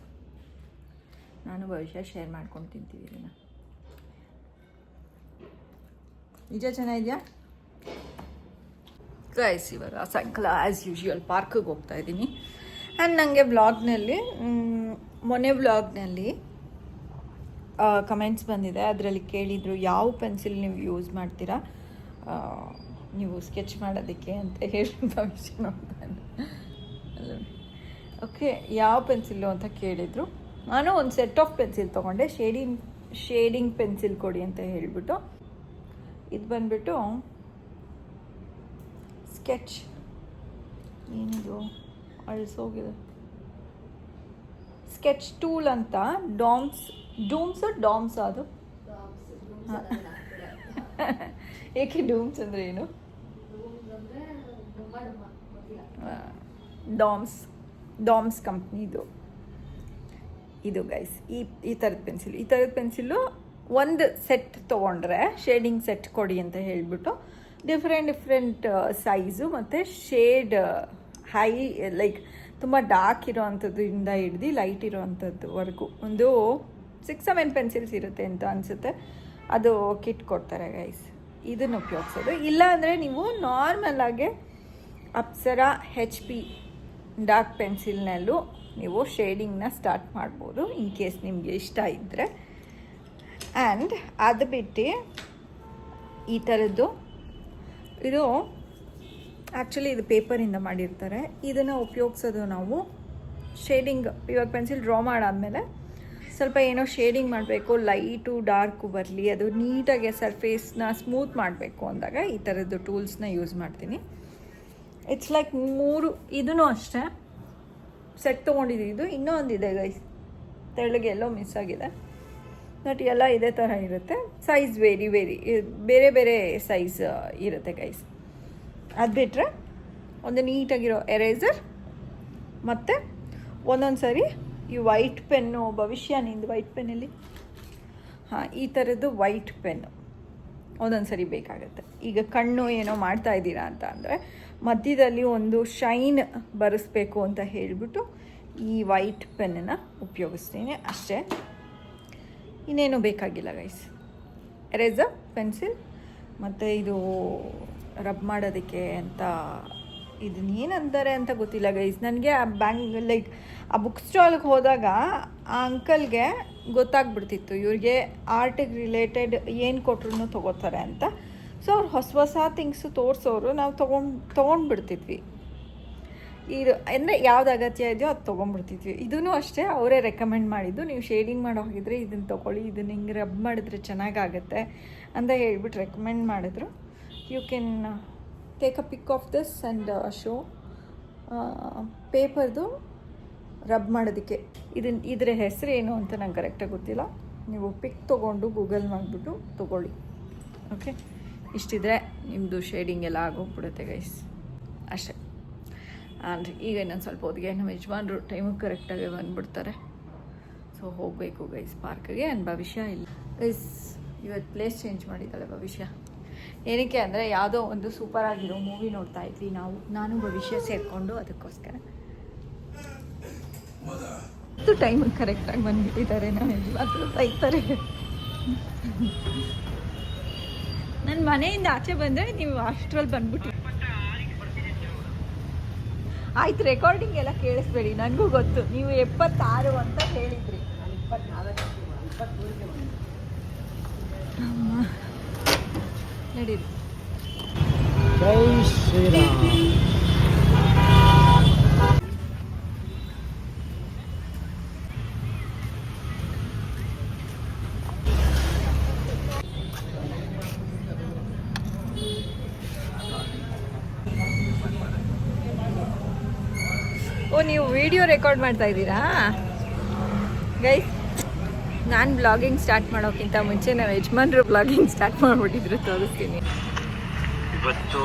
S1: ನಾನು ಭವಿಷ್ಯ ಶೇರ್ ಮಾಡ್ಕೊಂಡು ತಿಂತೀವಿ ಇದನ್ನು. ನಿಜ ಚೆನ್ನಾಗಿದೆಯಾ ಗೈಸ್? ಇವಾಗ ಸಾಯಂಕಾಲ ಆ್ಯಸ್ ಯೂಶ್ವಲ್ ಪಾರ್ಕಿಗೆ ಹೋಗ್ತಾ ಇದ್ದೀನಿ. ಆ್ಯಂಡ್ ನನಗೆ ಮೊನ್ನೆ ವ್ಲಾಗ್ನಲ್ಲಿ ಕಮೆಂಟ್ಸ್ ಬಂದಿದೆ. ಅದರಲ್ಲಿ ಕೇಳಿದರು ಯಾವ ಪೆನ್ಸಿಲ್ ನೀವು ಯೂಸ್ ಮಾಡ್ತೀರಾ ನೀವು ಸ್ಕೆಚ್ ಮಾಡೋದಕ್ಕೆ ಅಂತ ಹೇಳಿ ಭವಿಷ್ಯ ನೋಡ್ತಾನೆ. ಓಕೆ, ಯಾವ ಪೆನ್ಸಿಲ್ಲು ಅಂತ ಕೇಳಿದರು. ನಾನು ಒಂದು ಸೆಟ್ ಆಫ್ ಪೆನ್ಸಿಲ್ ತೊಗೊಂಡೆ. ಶೇಡಿಂಗ್ ಪೆನ್ಸಿಲ್ ಕೊಡಿ ಅಂತ ಹೇಳಿಬಿಟ್ಟು. ಇದು ಬಂದುಬಿಟ್ಟು ಸ್ಕೆಚ್, ಏನಿದು ಅಳಿಸೋಗಿದೆ, ಸ್ಕೆಚ್ ಟೂಲ್ ಅಂತ. ಡೂಮ್ಸ್ ಅದು ಏಕೆ ಡೂಮ್ಸ್ ಅಂದರೆ ಏನು? ಡಾಮ್ಸ್ ಕಂಪ್ನಿದು ಇದು ಗೈಸ್. ಈ ಥರದ ಪೆನ್ಸಿಲು ಒಂದು ಸೆಟ್ ತೊಗೊಂಡ್ರೆ ಶೇಡಿಂಗ್ ಸೆಟ್ ಕೊಡಿ ಅಂತ ಹೇಳಿಬಿಟ್ಟು ಡಿಫ್ರೆಂಟ್ ಸೈಜು ಮತ್ತು ಶೇಡ್ ಹೈ ಲೈಕ್ ತುಂಬ ಡಾರ್ಕ್ ಇರೋ ಅಂಥದ್ದು ಇಂದ ಹಿಡ್ದು ಲೈಟ್ ಇರೋ ಅಂಥದ್ದುವರೆಗೂ ಒಂದು 6-7 ಪೆನ್ಸಿಲ್ಸ್ ಇರುತ್ತೆ ಅಂತ ಅನಿಸುತ್ತೆ. ಅದು ಕಿಟ್ ಕೊಡ್ತಾರೆ ಗೈಸ್. ಇದನ್ನು ಉಪಯೋಗಿಸೋದು. ಇಲ್ಲ ಅಂದರೆ ನೀವು ನಾರ್ಮಲಾಗೆ ಅಪ್ಸರಾ HP ಡಾರ್ಕ್ ಪೆನ್ಸಿಲ್ನಲ್ಲೂ ನೀವು ಶೇಡಿಂಗ್ನ ಸ್ಟಾರ್ಟ್ ಮಾಡ್ಬೋದು ಇನ್ ಕೇಸ್ ನಿಮಗೆ ಇಷ್ಟ ಇದ್ದರೆ. ಆ್ಯಂಡ್ ಅದು ಬಿಟ್ಟು ಈ ಥರದ್ದು ಇದು ಆ್ಯಕ್ಚುಲಿ ಇದು ಪೇಪರಿಂದ ಮಾಡಿರ್ತಾರೆ. ಇದನ್ನು ಉಪಯೋಗಿಸೋದು ನಾವು ಶೇಡಿಂಗ್, ಇವಾಗ ಪೆನ್ಸಿಲ್ ಡ್ರಾ ಮಾಡಾದಮೇಲೆ ಸ್ವಲ್ಪ ಏನೋ ಶೇಡಿಂಗ್ ಮಾಡಬೇಕು, ಲೈಟು ಡಾರ್ಕು ಬರಲಿ, ಅದು ನೀಟಾಗಿ ಸರ್ಫೇಸ್ನ ಸ್ಮೂತ್ ಮಾಡಬೇಕು ಅಂದಾಗ ಈ ಥರದ್ದು ಟೂಲ್ಸ್ನ ಯೂಸ್ ಮಾಡ್ತೀನಿ. ಇಟ್ಸ್ ಲೈಕ್ 3 ಇದೂ ಅಷ್ಟೇ ಸೆಟ್ ತೊಗೊಂಡಿದ್ದು. ಇನ್ನೂ ಒಂದಿದೆ ಗೈಸ್, ತೆಳ್ಳಗೆ ಎಲ್ಲೋ ಮಿಸ್ ಆಗಿದೆ, ಬಟ್ ಎಲ್ಲ ಇದೇ ಥರ ಇರುತ್ತೆ. ಸೈಜ್ ಬೇರೆ ಬೇರೆ ಸೈಜ್ ಇರುತ್ತೆ ಗೈಸ್. ಅದು ಬಿಟ್ಟರೆ ಒಂದು ನೀಟಾಗಿರೋ ಎರೇಸರ್ ಮತ್ತು ಒಂದೊಂದು ಸರಿ ಈ ವೈಟ್ ಪೆನ್ನು, ಭವಿಷ್ಯನಿಂದ ವೈಟ್ ಪೆನ್ನಲ್ಲಿ ಈ ಥರದ್ದು ವೈಟ್ ಪೆನ್ನು ಒಂದೊಂದು ಸರಿ ಬೇಕಾಗುತ್ತೆ. ಈಗ ಕಣ್ಣು ಏನೋ ಮಾಡ್ತಾ ಇದ್ದೀರಾ ಅಂತ ಅಂದರೆ ಮಧ್ಯದಲ್ಲಿ ಒಂದು ಶೈನ್ ಬರೆಸ್ಬೇಕು ಅಂತ ಹೇಳಿಬಿಟ್ಟು ಈ ವೈಟ್ ಪೆನ್ನನ್ನು ಉಪಯೋಗಿಸ್ತೀನಿ ಅಷ್ಟೇ, ಇನ್ನೇನು ಬೇಕಾಗಿಲ್ಲ ಗೈಸ್. ಎರೇಸರ್, ಪೆನ್ಸಿಲ್ ಮತ್ತು ಇದು ರಬ್ ಮಾಡೋದಕ್ಕೆ ಅಂತ ಇದನ್ನ ಏನಂತಾರೆ ಅಂತ ಗೊತ್ತಿಲ್ಲ ಗೈಸ್ ನನಗೆ. ಆ ಲೈಕ್ ಆ ಬುಕ್ ಸ್ಟಾಲ್ಗೆ ಹೋದಾಗ ಆ ಅಂಕಲ್ಗೆ ಗೊತ್ತಾಗ್ಬಿಡ್ತಿತ್ತು ಇವ್ರಿಗೆ ಆರ್ಟಿಗೆ ರಿಲೇಟೆಡ್ ಏನು ಕೊಟ್ರು ತೊಗೋತಾರೆ ಅಂತ. ಸೊ ಅವ್ರು ಹೊಸ ಥಿಂಗ್ಸು ತೋರಿಸೋರು, ನಾವು ತೊಗೊಂಡ್ಬಿಡ್ತಿದ್ವಿ. ಇದು ಅಂದರೆ ಯಾವ್ದು ಅಗತ್ಯ ಇದೆಯೋ ಅದು ತೊಗೊಂಡ್ಬಿಡ್ತಿದ್ವಿ. ಇದೂ ಅಷ್ಟೇ ಅವರೇ ರೆಕಮೆಂಡ್ ಮಾಡಿದ್ದು, ನೀವು ಶೇಡಿಂಗ್ ಮಾಡೋ ಹೋಗಿದ್ರೆ ಇದನ್ನು ತೊಗೊಳ್ಳಿ, ಇದನ್ನು ಹಿಂಗೆ ರಬ್ ಮಾಡಿದ್ರೆ ಚೆನ್ನಾಗಾಗುತ್ತೆ ಅಂತ ಹೇಳ್ಬಿಟ್ಟು ರೆಕಮೆಂಡ್ ಮಾಡಿದ್ರು. You can take a pick of this and show. ಪೇಪರ್ದು ರಬ್ ಮಾಡೋದಕ್ಕೆ ಇದರ ಹೆಸರು ಏನು ಅಂತ ನಂಗೆ ಕರೆಕ್ಟಾಗಿ ಗೊತ್ತಿಲ್ಲ. ನೀವು ಪಿಕ್ ತೊಗೊಂಡು ಗೂಗಲ್ ಮಾಡಿಬಿಟ್ಟು ತೊಗೊಳ್ಳಿ. ಓಕೆ, ಇಷ್ಟಿದ್ರೆ ನಿಮ್ಮದು ಶೇಡಿಂಗ್ ಎಲ್ಲ ಆಗೋಗ್ಬಿಡುತ್ತೆ ಗೈಸ್, ಅಷ್ಟೇ. ಆ್ಯಂಡ್ ಈಗ ಇನ್ನೊಂದು ಸ್ವಲ್ಪ ಹೊತ್ತಿಗೆ ನಮ್ಮ ಯಜಮಾನ್ರು ಟೈಮಿಗೆ ಕರೆಕ್ಟಾಗಿ ಬಂದುಬಿಡ್ತಾರೆ. ಸೊ ಹೋಗಬೇಕು ಗೈಸ್ ಪಾರ್ಕ್ಗೆ. ಆ್ಯಂಡ್ ಭವಿಷ್ಯ ಇಲ್ಲ ಗೈಸ್, ಇವತ್ತು ಪ್ಲೇಸ್ ಚೇಂಜ್ ಮಾಡಿದ್ದಾಳೆ ಭವಿಷ್ಯ. ಏನಕ್ಕೆ ಅಂದರೆ ಯಾವುದೋ ಒಂದು ಸೂಪರಾಗಿರೋ ಮೂವಿ ನೋಡ್ತಾ ಇದ್ವಿ ನಾನು ಭವಿಷ್ಯ ಸೇರಿಕೊಂಡು, ಅದಕ್ಕೋಸ್ಕರ ಟೈಮಿಗೆ ಕರೆಕ್ಟಾಗಿ ಬಂದುಬಿಟ್ಟಿದ್ದಾರೆ. ನಮ್ಮ ಯಜಮಾನ್ರು ಬೈತಾರೆ. ನನ್ನ ಮನೆಯಿಂದ ಆಚೆ ಬಂದರೆ ನೀವು ಅಷ್ಟರಲ್ಲಿ ಬಂದ್ಬಿಟ್ಟು ಆಯ್ತು. ರೆಕಾರ್ಡಿಂಗ್ ಎಲ್ಲ ಕೇಳಿಸ್ಬೇಡಿ, ನನಗೂ ಗೊತ್ತು ನೀವು 76 ಅಂತ ಹೇಳಿದ್ರಿ. ನಡೀರಿ.
S2: ಜೈ ಶ್ರೀರಾಮ್.
S1: ಓ, ನೀವು ವಿಡಿಯೋ ರೆಕಾರ್ಡ್ ಮಾಡ್ತಾ ಇದ್ದೀರಾ ಗೈಸ್? ನಾನು ಬ್ಲಾಗಿಂಗ್ ಸ್ಟಾರ್ಟ್ ಮಾಡೋಕ್ಕಿಂತ ಮುಂಚೆ ನಾವು ಯಜಮಾನ್ರು ಬ್ಲಾಗಿಂಗ್ ಸ್ಟಾರ್ಟ್ ಮಾಡಿಬಿಟ್ಟಿದ್ರು, ತೋರಿಸ್ತೀನಿ.
S2: ಇವತ್ತು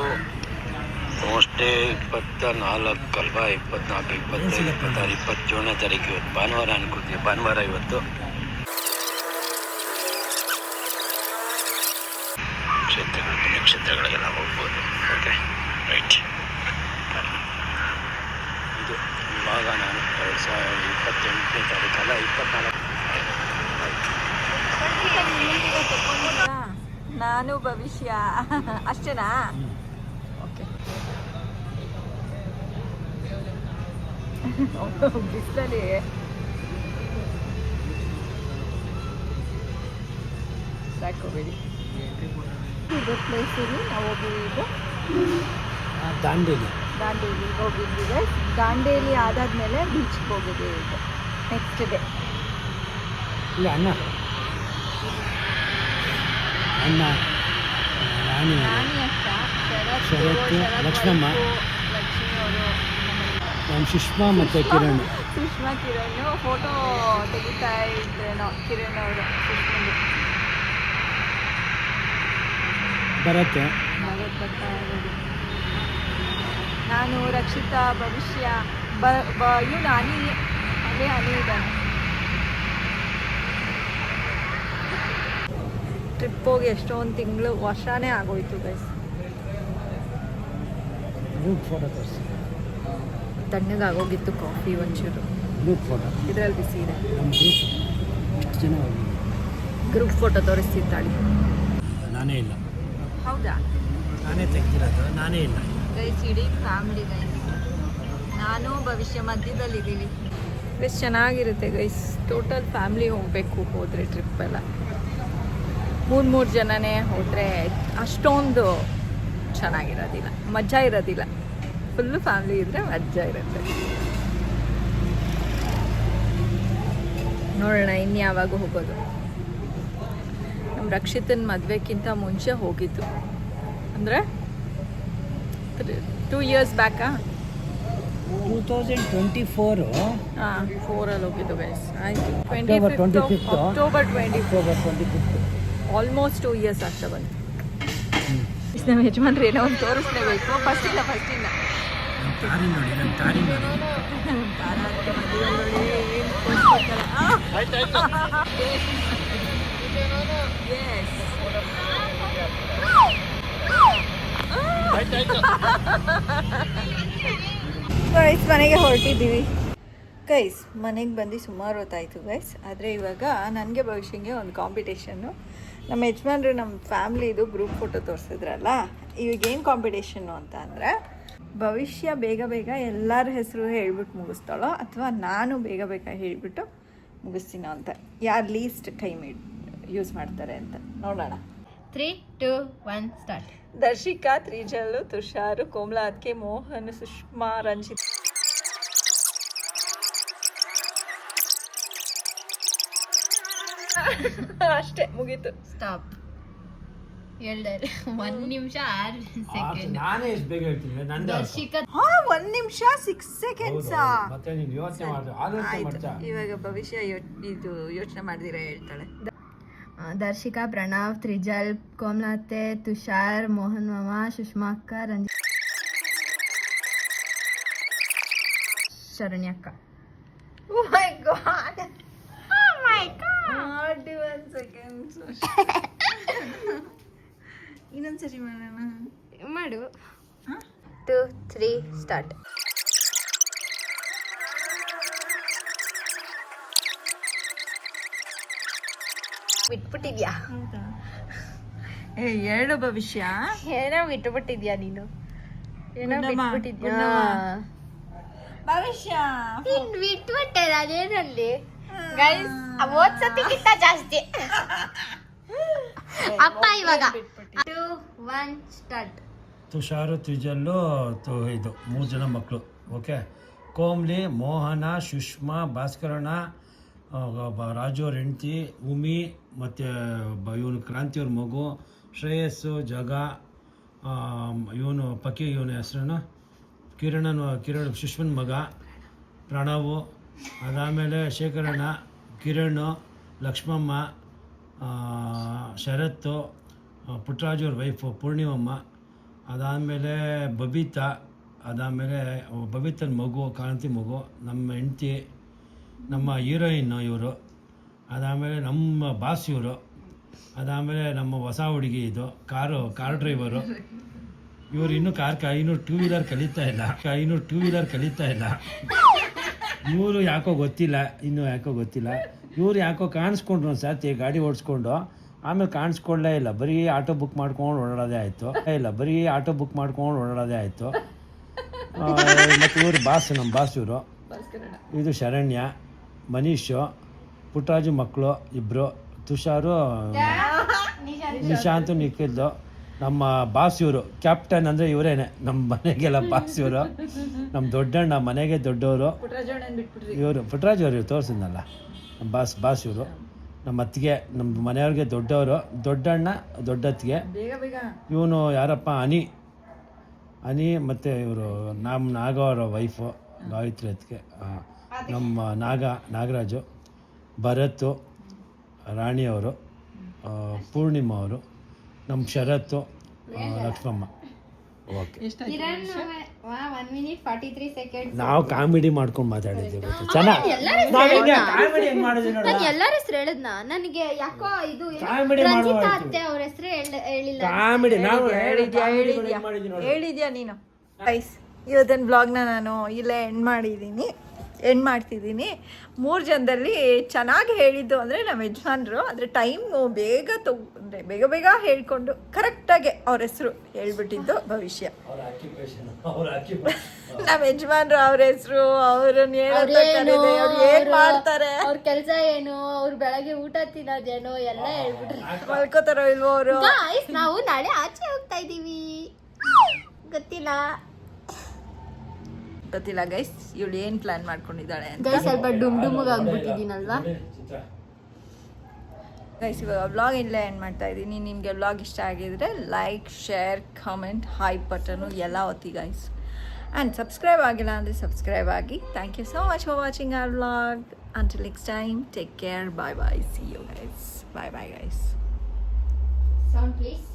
S2: ಮೋಸ್ಟೇ 24 ಅಲ್ವಾ, 24, 25, 26, 27ನೇ ತಾರೀಕು ಇವತ್ತು ಭಾನುವಾರ ಅನ್ಕೋತೀವಿ. ಭಾನುವಾರ ಇವತ್ತು ಪುಣ್ಯಕ್ಷೇತ್ರಗಳಿಗೆಲ್ಲ ಹೋಗ್ಬೋದು. Okay right. ಇದು ಇವಾಗ ನಾನು 2028ನೇ ತಾರೀಕಲ್ಲ 24
S1: ನಾನು ಭವಿಷ್ಯ ಅಷ್ಟೇನಾ? ಓಕೆ. ಬಿಸಿಲಲ್ಲಿ ಸಾಕೋಬೇಡಿ. ಇದು ಪ್ಲೇಸಲ್ಲಿ ನಾವು ಹೋಗಿದ್ದು
S2: ದಾಂಡೇಲಿ
S1: ಹೋಗಿದ್ವಿ. ದಾಂಡೇಲಿ ಆದಾದ್ಮೇಲೆ ಬೀಚ್ಗೆ ಹೋಗಿದ್ವಿ. ಇದು ನೆಕ್ಸ್ಟ್ ಡೇ.
S2: ಇಲ್ಲ ಅಣ್ಣ ರಾಣಿ
S1: ಅಕ್ಕ,
S2: ಶರತ್, ಲಕ್ಷ್ಮಮ್ಮ,
S1: ಲಕ್ಷ್ಮಿಯವರು,
S2: ನಮ್ಮ ಸುಷ್ಮಾ ಮತ್ತು ಕಿರಣ್.
S1: ಸುಷ್ಮಾ ಕಿರಣ್ ಫೋಟೋ ತೆಗಿತಾ ಇದ್ರೇನೋ ಕಿರಣ್ ಅವರು.
S2: ಬರುತ್ತೆ.
S1: ನಾನು, ರಕ್ಷಿತಾ, ಭವಿಷ್ಯ, ಇವನು ಹನಿ, ಅಲ್ಲೇ ಹನಿ ಇದ್ದಾನೆ. ಟ್ರಿಪ್ ಹೋಗಿ ಎಷ್ಟೊಂದು ತಿಂಗಳು, ವರ್ಷನೇ ಆಗೋಯ್ತು ಗೈಸ್.
S2: ಗ್ರೂಪ್ ಫೋಟೋ ತೋರಿಸಿ.
S1: ತಣ್ಣಗಾಗೋಗಿತ್ತು ಕಾಫಿ ಒಂಚೂರು.
S2: ಗ್ರೂಪ್ ಫೋಟೋ
S1: ಇದರಲ್ಲಿ ಬಿಸಿ ಇದೆ.
S2: ನಮ್ಮ ಗ್ರೂಪ್ ಎಷ್ಟು ಜನ ಹೋಗಿ
S1: ಗ್ರೂಪ್ ಫೋಟೋ ತೋರಿಸ್ತಿದ್ದಾಳೆ.
S2: ನಾನೇ ಇಲ್ಲ.
S1: ಹೌದಾ?
S2: ನಾನೇ ತೆಗ್ದಿರೋದು, ನಾನೇ ಇಲ್ಲ
S1: ಗೈಸ್, ಇಡೀ ಫ್ಯಾಮಿಲಿ ಗೈಸ್. ನಾನು ಭವಿಷ್ಯ ಮಧ್ಯದಲ್ಲಿದ್ದೀವಿ. ಎಷ್ಟು ಚೆನ್ನಾಗಿರುತ್ತೆ ಗೈಸ್. ಟೋಟಲ್ ಫ್ಯಾಮ್ಲಿ ಹೋಗಬೇಕು ಹೋದರೆ ಟ್ರಿಪ್ಪೆಲ್ಲ. 3 ಜನನೇ ಹೋದರೆ ಅಷ್ಟೊಂದು ಚೆನ್ನಾಗಿರೋದಿಲ್ಲ, ಮಜಾ ಇರೋದಿಲ್ಲ. ಫುಲ್ಲು ಫ್ಯಾಮ್ಲಿ ಇದ್ದರೆ ಮಜಾ ಇರುತ್ತೆ. ನೋಡೋಣ ಇನ್ನು ಯಾವಾಗ ಹೋಗೋದು. ನಮ್ಮ ರಕ್ಷಿತನ ಮದುವೆಗಿಂತ ಮುಂಚೆ ಹೋಗಿದ್ದು, ಅಂದರೆ 2 years ಬ್ಯಾಕಾ.
S2: 2024
S1: ಹಾಂ 4ಅಲ್ಲಿ ಹೋಗಿದ್ದು ಗೈಸ್. ಆಯಿತು
S2: October 25th.
S1: October 25
S2: 25
S1: almost 2 years ಆಗ್ತಾ ಬಂತು. ನಮ್ಮ ಯಜಮಾನ್ರು ಏನೋ ಒಂದು ತೋರಿಸ್ಲೇಬೇಕು. ಫಸ್ಟಿಂದ
S2: ತಾರಿ ನೋಡಿ, ನನ್ನ ತಾರಿ ನೋಡಿ.
S1: ಗೈಸ್ ಮನೆಗೆ ಹೊರಟಿದ್ದೀವಿ. ಗೈಸ್ ಮನೆಗೆ ಬಂದು ಸುಮಾರು ಹೊತ್ತಾಯಿತು ಗೈಸ್. ಆದರೆ ಇವಾಗ ನನಗೆ ಭವಿಷ್ಯಂಗೆ ಒಂದು ಕಾಂಪಿಟೇಷನ್ನು. ನಮ್ಮ ಯಜಮಾನ್ರು ನಮ್ಮ ಫ್ಯಾಮ್ಲಿದು ಗ್ರೂಪ್ ಫೋಟೋ ತೋರಿಸಿದ್ರಲ್ಲ, ಇವಾಗ ಏನು ಕಾಂಪಿಟೇಷನ್ನು ಅಂತ ಅಂದರೆ, ಭವಿಷ್ಯ ಬೇಗ ಬೇಗ ಎಲ್ಲರ ಹೆಸರು ಹೇಳ್ಬಿಟ್ಟು ಮುಗಿಸ್ತಾಳೋ ಅಥವಾ ನಾನು ಬೇಗ ಬೇಗ ಹೇಳಿಬಿಟ್ಟು ಮುಗಿಸ್ತೀನೋ ಅಂತ, ಯಾರು ಲೀಸ್ಟ್ ಟೈಮ್ ಯೂಸ್ ಮಾಡ್ತಾರೆ ಅಂತ ನೋಡೋಣ.
S3: 3, 2, 1 ಸ್ಟಾರ್ಟ್.
S1: ದರ್ಶಿಕಾ, ತ್ರಿಜಲ್, ತುಷಾರು, ಕೋಮಲಾ, ಅದಕ್ಕೆ ಮೋಹನ್, ಸುಷ್ಮಾ, ರಂಜಿತ್. ಅಷ್ಟೇ ಮುಗೀತು.
S3: ಸ್ಟಾಪ್. 1 ನಿಮಿಷ 6 ಸೆಕೆಂಡ್.
S2: ನಾನೇ ಎಷ್ಟು ಬೇಗ ಹೇಳ್ತೀನಿ ನಂದು.
S3: ದರ್ಶಿಕಾ
S1: 1 ನಿಮಿಷ 6 seconds.
S2: ಮತ್ತೆ ನೀನು ಯೋಚನೆ ಮಾಡು, ಆಲೋಚನೆ ಮಾಡ್ತಾ.
S1: ಇವಾಗ ಭವಿಷ್ಯ ಇದು ಯೋಚನೆ ಮಾಡ್ದಿರ ಹೇಳ್ತಾಳೆ.
S3: ದರ್ಶಿಕಾ, ಪ್ರಣವ್, ತ್ರಿಜಲ್, ಕೋಮಲಾತೆ, ತುಷಾರ್, ಮೋಹನ್ ಮಾಮ, ಸುಷ್ಮಾ ಅಕ್ಕ, ರಂಜಿತ್, ಶರಣ್ಯ ಅಕ್ಕ.
S1: Oh my god. Oh my god. 1 second. ಇನ್ನೊಂದ್ಸರಿ ಮಾಡೋಣ.
S3: ಮಾಡು. 2, 3 ಸ್ಟಾರ್ಟ್. ಬಿಟ್ಬಿಟ್ಟಿದ್ಯಾ?
S1: ಎರಡು ಭವಿಷ್ಯ
S3: ಏನೋ ಬಿಟ್ಬಿಟ್ಟಿದ್ಯಾ ನೀನು? ಏನೋ
S1: ಗುಂಡಮ್ಮ,
S3: ಬಿಟ್ಬಿಟ್ಟಿದ್ಯಾ?
S1: ಭವಿಷ್ಯ
S3: ನೀನ್ ಬಿಟ್ಬಿಟ್ಟೆ ಅದೇನಲ್ಲಿ ಗೈಸ್. ಓದ್ಸತಿಗಿಂತ ಜಾಸ್ತಿ. ಅಪ್ಪ ಇವಾಗ 2, 1 ಸ್ಟಾರ್ಟ್.
S2: ತುಷಾರು, ತ್ರಿಜಲ್ಲು, ಇದು 3 ಜನ ಮಕ್ಕಳು. ಓಕೆ. ಕೋಮ್ಲಿ, ಮೋಹನ, ಸುಷ್ಮಾ, ಭಾಸ್ಕರಣ್ಣ, ರಾಜು ಅವ್ರ ಹೆಂಡ್ತಿ, ಉಮಿ, ಮತ್ತು ಇವನು ಕ್ರಾಂತಿಯವ್ರ ಮಗು, ಶ್ರೇಯಸ್ಸು, ಜಗ, ಇವನು ಪಕ್ಕಿ, ಇವನ ಹೆಸರನ್ನು ಕಿರಣ್, ಸುಷ್ಮನ್ ಮಗ ಪ್ರಣವು, ಅದಾದಮೇಲೆ ಶೇಖರಣ್ಣ, ಕಿರಣ್, ಲಕ್ಷ್ಮಮ್ಮ, ಶರತ್ತು, ಪುಟ್ಟರಾಜು ಅವ್ರ ವೈಫು ಪೂರ್ಣಿಮಮ್ಮ, ಅದಾದಮೇಲೆ ಬಬಿತಾ, ಅದಾದಮೇಲೆ ಬಬಿತನ ಮಗು ಕ್ರಾಂತಿ ಮಗು, ನಮ್ಮ ಹೆಂಡ್ತಿ, ನಮ್ಮ ಹೀರೋಯಿನ್ನು ಇವರು, ಅದಾದಮೇಲೆ ನಮ್ಮ ಬಾಸ್ ಇವರು, ಅದಾದಮೇಲೆ ನಮ್ಮ ಹೊಸ ಹುಡುಗಿ ಇದು ಕಾರ್ ಡ್ರೈವರು. ಇವರು ಇನ್ನೂ ಇನ್ನೂ 2 wheeler ಕಲಿತಾ ಇಲ್ಲ. ಇವರು ಯಾಕೋ ಗೊತ್ತಿಲ್ಲ, ಇವ್ರು ಯಾಕೋ ಕಾಣಿಸ್ಕೊಂಡ್ರು ಒಂದು ಸರ್ತಿ ಗಾಡಿ ಓಡಿಸ್ಕೊಂಡು, ಆಮೇಲೆ ಕಾಣಿಸ್ಕೊಳ್ಳೇ ಇಲ್ಲ. ಬರೀ ಆಟೋ ಬುಕ್ ಮಾಡ್ಕೊಂಡು ಓಡಾಡೋದೇ ಆಯಿತು. ಮತ್ತು ಇವರು ನಮ್ಮ ಬಾಸ್ ಇವರು. ಇದು ಶರಣ್ಯ, ಮನೀಶು, ಪುಟ್ಟರಾಜು ಮಕ್ಕಳು ಇಬ್ಬರು, ತುಷಾರು, ನಿಶಾಂತು, ನಿಖಿಲ್ದು. ನಮ್ಮ ಬಾಸ್ ಇವರು ಕ್ಯಾಪ್ಟನ್ ಅಂದರೆ ಇವರೇನೆ, ನಮ್ಮ ಮನೆಗೆಲ್ಲ ಬಾಸ್ ಇವರು. ನಮ್ಮ ದೊಡ್ಡಣ್ಣ, ಮನೆಗೆ ದೊಡ್ಡವರು ಇವರು. ಪುಟ್ಟರಾಜು ಅವರು ತೋರಿಸಿದ್ನಲ್ಲ, ನಮ್ಮ ಬಾಸ್ ಇವರು. ನಮ್ಮ ಅತ್ತಿಗೆ, ನಮ್ಮ ಮನೆಯವ್ರಿಗೆ ದೊಡ್ಡವರು, ದೊಡ್ಡಣ್ಣ, ದೊಡ್ಡತ್ತಿಗೆ. ಇವನು ಯಾರಪ್ಪ, ಅನಿ ಮತ್ತು ಇವರು ನಮ್ಮ ನಾಗ ಅವರ ವೈಫು ಗಾಯತ್ರಿ ಅತ್ತಿಗೆ. ನಮ್ಮ ನಾಗರಾಜು, ಭರತ್, ರಾಣಿಯವರು, ಪೂರ್ಣಿಮಾ ಅವರು, ನಮ್ಮ ಶರತ್ತು, ಲಕ್ಷ್ಮಮ್ಮ. ಓಕೆ.
S3: 1 minute 43 seconds.
S2: ನಾವು ಕಾಮಿಡಿ ಮಾಡ್ಕೊಂಡು ಮಾತಾಡಿದ್ವಿ ಗೊತ್ತು. ಚೆನ್ನಾಗಿ ಕಾಮಿಡಿ ಹೆಂಗ್ ಮಾಡಿದ್ವಿ ನೋಡ.
S3: ಎಲ್ಲರ ಹೆಸರು ಹೇಳಿದ್ನ ನನಗೆ ಯಾಕೋ ಇದು
S2: ಕಾಮಿಡಿ
S3: ರಂಜಿತಾ ಅತ್ತೆ ಅವ್ರ ಹೆಸರು ಹೇಳಿಲ್ಲ.
S2: ಕಾಮಿಡಿ ನಾವು
S1: ಹೇಳಿದ್ಯಾ ನೀನು. ಗೈಸ್ ಇವತ್ತಿನ ಬ್ಲಾಗ್ನ ನಾನು ಇಲ್ಲೇ ಎಂಡ್ ಮಾಡಿದ್ದೀನಿ. ಏನು ಮಾಡ್ತಿದ್ದೀನಿ. 3 ಜನದಲ್ಲಿ ಚೆನ್ನಾಗಿ ಹೇಳಿದ್ದು ಅಂದರೆ ನಮ್ಮ ಯಜಮಾನ್ರು. ಆದರೆ ಟೈಮು ಬೇಗ ಅಂದರೆ ಬೇಗ ಬೇಗ ಹೇಳ್ಕೊಂಡು ಕರೆಕ್ಟಾಗಿ ಅವ್ರ ಹೆಸರು ಹೇಳ್ಬಿಟ್ಟಿದ್ದು ಭವಿಷ್ಯ. ನಮ್ಮ ಯಜಮಾನ್ರು ಅವ್ರ ಹೆಸರು, ಅವ್ರನ್ನ ಏನು ಮಾಡ್ತಾರೆ,
S3: ಅವ್ರ ಕೆಲಸ ಏನು, ಅವ್ರು ಬೆಳಗ್ಗೆ ಊಟ ತಿನ್ನೋದೇನೋ ಎಲ್ಲ ಹೇಳ್ಬಿಟ್ರೆ
S1: ಮಲ್ಕೋತಾರೋ ಇಲ್ವೋ ಅವರು.
S3: ನಾವು ನಾಳೆ ಆಚೆ ಹೋಗ್ತಾ ಇದ್ದೀವಿ, ಗೊತ್ತಿಲ್ಲ
S1: ಗೈಸ್ ಇವಳು ಏನು ಪ್ಲಾನ್ ಮಾಡ್ಕೊಂಡಿದ್ದಾಳೆ ಅಂತ.
S3: ಗೈಸ್ ಸ್ವಲ್ಪ ಡುಮ್ಡುಮ್ಗೆ ಆಗ್ಬಿಟ್ಟಿದ್ದೀನಲ್ವಾ
S1: ಗೈಸ್. ಇವಾಗ ವ್ಲಾಗ್ ಇಲ್ಲೇ ಎಂಡ್ ಮಾಡ್ತಾ ಇದ್ದೀನಿ. ನಿಮಗೆ ವ್ಲಾಗ್ ಇಷ್ಟ ಆಗಿದ್ರೆ ಲೈಕ್, ಶೇರ್, ಕಾಮೆಂಟ್, ಹೈ ಬಟನು ಎಲ್ಲ ಒತ್ತಿ ಗೈಸ್. ಆ್ಯಂಡ್ ಸಬ್ಸ್ಕ್ರೈಬ್ ಆಗಿಲ್ಲ ಅಂದರೆ ಸಬ್ಸ್ಕ್ರೈಬ್ ಆಗಿ. Thank you so much for watching our vlog. Until next time, take care, bye bye, see you guys, bye bye guys.
S3: Sound please.